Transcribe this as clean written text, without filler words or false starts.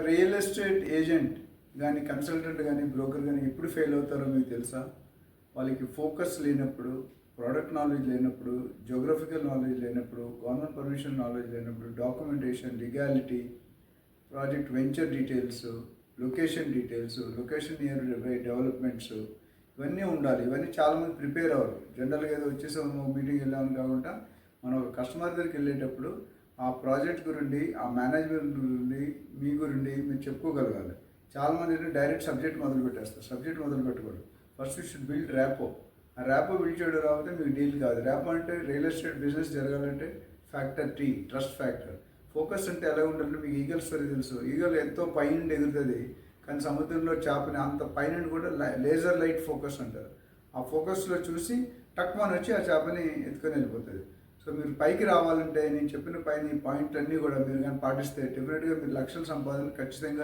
Real estate agent కానీ consultant కానీ broker కానీ ఎప్పుడు ఫెయిల్ అవుతారో మీకు తెలుసా? వాళ్ళకి ఫోకస్ లేనప్పుడు, ప్రోడక్ట్ నాలెడ్జ్ లేనప్పుడు, జోగ్రఫికల్ నాలెడ్జ్ లేనప్పుడు, గవర్నమెంట్ పర్మిషన్ నాలెడ్జ్ లేనప్పుడు, documentation, legality, project venture details, location details, location near by developments, ఇవన్నీ ఉండాలి. ఇవన్నీ చాలామంది ప్రిపేర్ అవ్వరు. జనరల్గా ఏదో వచ్చేసాము మీటింగ్ వెళ్ళామని కాకుండా మనం ఒక కస్టమర్ దగ్గరికి వెళ్ళేటప్పుడు ఆ ప్రాజెక్ట్ గురించి, ఆ మేనేజ్మెంట్ గురించి, మీ గురించి మీరు చెప్పుకోగలగాలి. చాలామంది డైరెక్ట్ సబ్జెక్ట్ మొదలు పెట్టేస్తారు. సబ్జెక్ట్ మొదలు పెట్టకూడదు. First you should build rapport. ఆ ర్యాపో బిల్డ్ చేయడం రాకపోతే మీకు డీల్ కాదు. ర్యాపో అంటే రియల్ ఎస్టేట్ బిజినెస్ జరగాలంటే factor T, trust factor. Focus అంటే ఎలా ఉండాలంటే మీకు ఈగల్ స్టోరీ తెలుసు. ఈగల్ ఎంతో పైనుండి ఎగురుతుంది, కానీ సముద్రంలో చేపని అంత పైనుండి కూడా లేజర్ లైట్ ఫోకస్ అంటారు. ఆ ఫోకస్లో చూసి టక్మని వచ్చి ఆ చేపని ఎత్తుకొని వెళ్ళిపోతుంది. సో మీరు పైకి రావాలంటే నేను చెప్పిన పైన ఈ పాయింట్లన్నీ కూడా మీరు కానీ పాటిస్తే డెఫినెట్గా మీరు లక్షల సంపాదన ఖచ్చితంగా